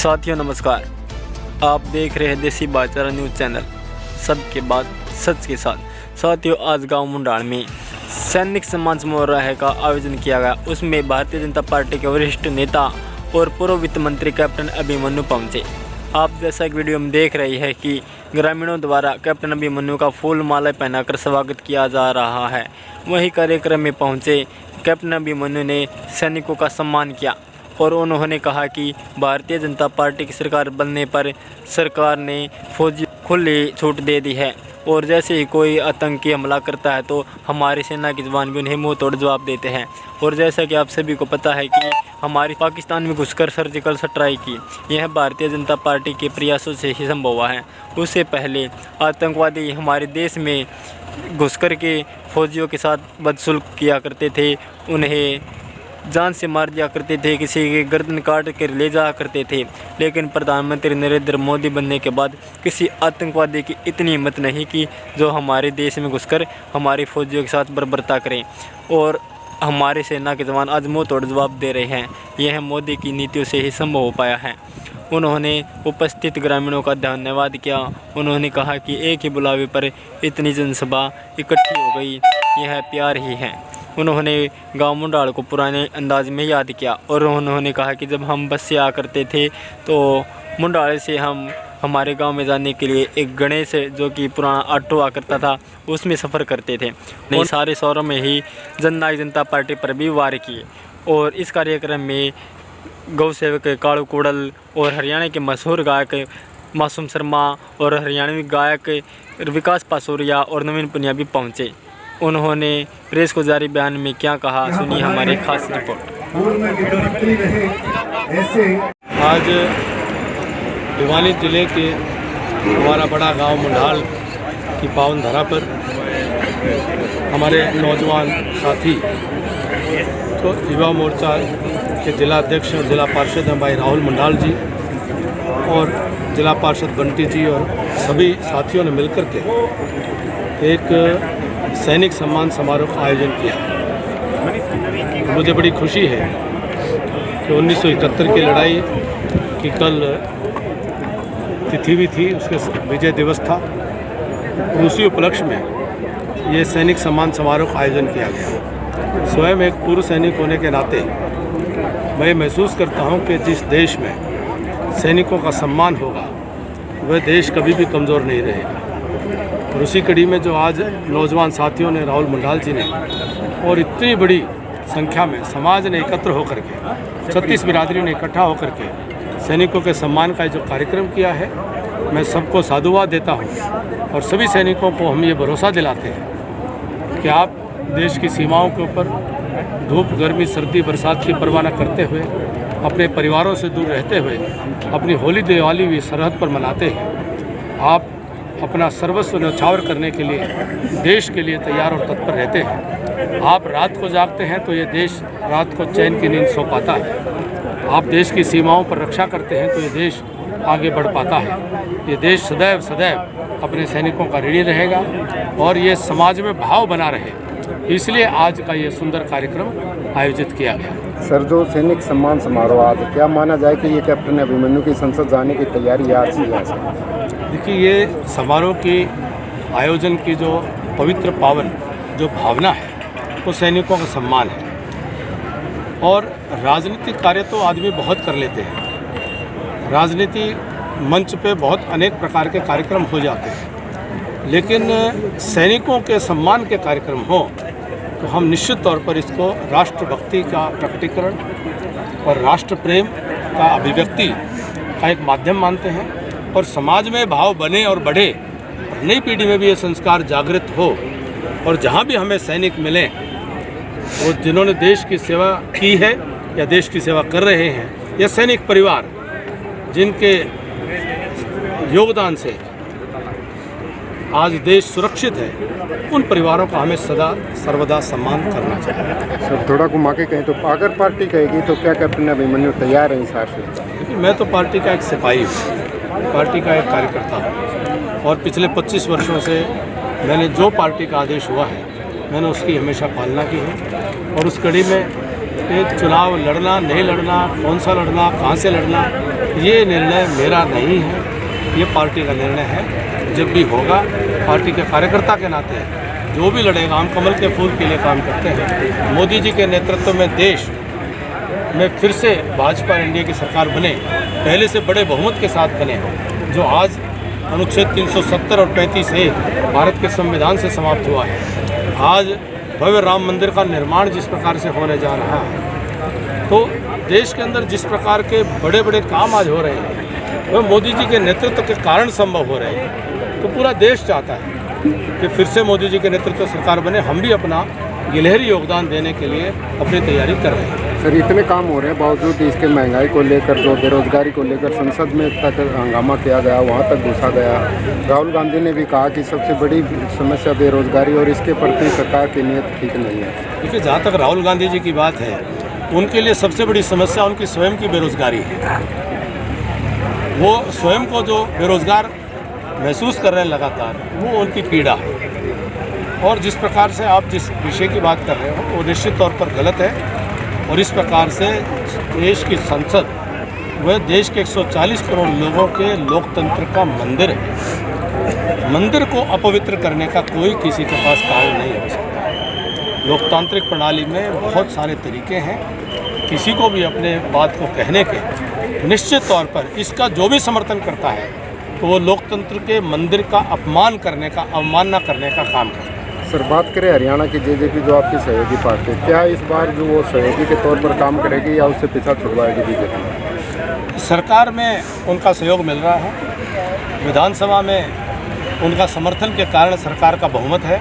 साथियों नमस्कार, आप देख रहे हैं देसी भाईचारा न्यूज़ चैनल, सबके बाद सच के साथ। साथियों, आज गांव मुंडाल में सैनिक सम्मान समारोह का आयोजन किया गया। उसमें भारतीय जनता पार्टी के वरिष्ठ नेता और पूर्व वित्त मंत्री कैप्टन अभिमन्यु पहुंचे। आप जैसा कि वीडियो में देख रही है कि ग्रामीणों द्वारा कैप्टन अभिमन्यु का फूल माला पहनाकर स्वागत किया जा रहा है। वहीं कार्यक्रम में पहुंचे कैप्टन अभिमन्यु ने सैनिकों का सम्मान किया और उन्होंने कहा कि भारतीय जनता पार्टी की सरकार बनने पर सरकार ने फौजी खुली छूट दे दी है और जैसे ही कोई आतंकी हमला करता है तो हमारी सेना के जवान भी उन्हें मुंह तोड़ जवाब देते हैं। और जैसा कि आप सभी को पता है कि हमारी पाकिस्तान में घुसकर सर्जिकल स्ट्राइक की, यह भारतीय जनता पार्टी के प्रयासों से ही संभव हुआ है। उससे पहले आतंकवादी हमारे देश में घुसकर के फौजियों के साथ बदसलूक किया करते थे, उन्हें जान से मार दिया करते थे, किसी की गर्दन काट कर ले जाया करते थे। लेकिन प्रधानमंत्री नरेंद्र मोदी बनने के बाद किसी आतंकवादी की इतनी हिम्मत नहीं कि जो हमारे देश में घुसकर हमारी फौजियों के साथ बर्बरता करें और हमारे सेना के जवान आज मुंह तोड़ जवाब दे रहे हैं। यह मोदी की नीतियों से ही संभव हो पाया है। उन्होंने उपस्थित ग्रामीणों का धन्यवाद किया। उन्होंने कहा कि एक ही बुलावे पर इतनी जनसभा इकट्ठी हो गई, यह प्यार ही है। उन्होंने गांव मुंडाल को पुराने अंदाज में याद किया और उन्होंने कहा कि जब हम बस से आ करते थे तो मुंडाल से हम हमारे गांव में जाने के लिए एक गणेश जो कि पुराना ऑटो आ करता था उसमें सफ़र करते थे। नहीं, सारे शहरों में ही जननायक जनता पार्टी पर भी वार किए। और इस कार्यक्रम में गौ सेवक कालू कुड़ल और हरियाणा के मशहूर गायक मासूम शर्मा और हरियाणवी गायक विकास पासोरिया और नवीन पुनिया भी पहुँचे। उन्होंने प्रेस को जारी बयान में क्या कहा, सुनिए हमारी खास रिपोर्ट। आज भिवानी जिले के हमारा बड़ा गांव मुंडाल की पावन धरा पर हमारे नौजवान साथी तो युवा मोर्चा के जिला अध्यक्ष और जिला पार्षद हैं भाई राहुल मुंडाल जी और जिला पार्षद बंटी जी और सभी साथियों ने मिलकर के एक सैनिक सम्मान समारोह का आयोजन किया। मुझे बड़ी खुशी है कि 1971 की लड़ाई की कल तिथि भी थी, उसके विजय दिवस था। उसी उपलक्ष्य में ये सैनिक सम्मान समारोह का आयोजन किया गया। स्वयं एक पूर्व सैनिक होने के नाते मैं महसूस करता हूँ कि जिस देश में सैनिकों का सम्मान होगा वह देश कभी भी कमज़ोर नहीं रहेगा। और उसी कड़ी में जो आज नौजवान साथियों ने, राहुल मुंडाल जी ने और इतनी बड़ी संख्या में समाज ने एकत्र होकर के 36 बिरादरियों ने इकट्ठा होकर के सैनिकों के सम्मान का जो कार्यक्रम किया है, मैं सबको साधुवाद देता हूँ। और सभी सैनिकों को हम ये भरोसा दिलाते हैं कि आप देश की सीमाओं के ऊपर धूप, गर्मी, सर्दी, बरसात की परवाह न करते हुए, अपने परिवारों से दूर रहते हुए अपनी होली दिवाली भी सरहद पर मनाते हैं। आप अपना सर्वस्व न्यौछावर करने के लिए देश के लिए तैयार और तत्पर रहते हैं। आप रात को जागते हैं तो ये देश रात को चैन की नींद सो पाता है। आप देश की सीमाओं पर रक्षा करते हैं तो ये देश आगे बढ़ पाता है। ये देश सदैव सदैव अपने सैनिकों का ऋणी रहेगा और ये समाज में भाव बना रहे, इसलिए आज का ये सुंदर कार्यक्रम आयोजित किया गया। सर, जो सैनिक सम्मान समारोह आज क्या माना जाए कि ये कैप्टन अभिमन्यु की संसद जाने की तैयारी आज से है? देखिए, ये समारोह की आयोजन की जो पवित्र पावन जो भावना है वो सैनिकों का सम्मान है। और राजनीतिक कार्य तो आदमी बहुत कर लेते हैं, राजनीति मंच पे बहुत अनेक प्रकार के कार्यक्रम हो जाते हैं, लेकिन सैनिकों के सम्मान के कार्यक्रम हो तो हम निश्चित तौर पर इसको राष्ट्रभक्ति का प्रकटीकरण और राष्ट्र प्रेम का अभिव्यक्ति का एक माध्यम मानते हैं। और समाज में भाव बने और बढ़े, नई पीढ़ी में भी ये संस्कार जागृत हो और जहाँ भी हमें सैनिक मिलें, वो जिन्होंने देश की सेवा की है या देश की सेवा कर रहे हैं, या सैनिक परिवार जिनके योगदान से आज देश सुरक्षित है, उन परिवारों का हमें सदा सर्वदा सम्मान करना चाहिए। सर, थोड़ा घुमा के कहें तो अगर पार्टी कहेगी तो क्या कैप्टन अभिमन्यु तैयार है इस हार से? देखिए, मैं तो पार्टी का एक सिपाही हूँ, पार्टी का एक कार्यकर्ता हूँ और पिछले 25 वर्षों से मैंने जो पार्टी का आदेश हुआ है मैंने उसकी हमेशा पालना की है। और उस कड़ी में ये चुनाव लड़ना नहीं लड़ना, कौन सा लड़ना, कहाँ से लड़ना, ये निर्णय मेरा नहीं है, ये पार्टी का निर्णय है। जब भी होगा पार्टी के कार्यकर्ता के नाते जो भी लड़ेगा, हम कमल के फूल के लिए काम करते हैं। मोदी जी के नेतृत्व में देश में फिर से भाजपा एनडीए की सरकार बने, पहले से बड़े बहुमत के साथ बने, जो आज अनुच्छेद 370 और 35A भारत के संविधान से समाप्त हुआ है। आज भव्य राम मंदिर का निर्माण जिस प्रकार से होने जा रहा है, तो देश के अंदर जिस प्रकार के बड़े बड़े काम आज हो रहे हैं वह मोदी जी के नेतृत्व के कारण संभव हो रहे हैं। तो पूरा देश चाहता है कि फिर से मोदी जी के नेतृत्व सरकार बने। हम भी अपना गिलहरी योगदान देने के लिए अपनी तैयारी कर रहे हैं। सर, इतने काम हो रहे हैं बावजूद इसके महंगाई को लेकर, जो बेरोजगारी को लेकर संसद में तक हंगामा किया गया, वहाँ तक घुसा गया। राहुल गांधी ने भी कहा कि सबसे बड़ी समस्या बेरोजगारी और इसके प्रति सरकार की नीयत ठीक नहीं है। देखिए, जहाँ तक राहुल गांधी जी की बात है, उनके लिए सबसे बड़ी समस्या उनकी स्वयं की बेरोजगारी है। वो स्वयं को जो बेरोजगार महसूस कर रहे हैं लगातार, वो उनकी पीड़ा है। और जिस प्रकार से आप जिस विषय की बात कर रहे हो वो निश्चित तौर पर गलत है। और इस प्रकार से देश की संसद वह देश के 140 करोड़ लोगों के लोकतंत्र का मंदिर है। मंदिर को अपवित्र करने का कोई किसी के पास कारण नहीं हो सकता। लोकतांत्रिक प्रणाली में बहुत सारे तरीके हैं, किसी को भी अपने बात को कहने के। निश्चित तौर पर इसका जो भी समर्थन करता है तो वो लोकतंत्र के मंदिर का अपमान करने का, अवमानना करने का काम करता है। सर, बात करें हरियाणा की जेजेपी, जो आपकी सहयोगी पार्टी, क्या इस बार जो वो सहयोगी के तौर पर काम करेगी या उससे पीछा छुड़वाएगी बीजेपी? सरकार में उनका सहयोग मिल रहा है, विधानसभा में उनका समर्थन के कारण सरकार का बहुमत है।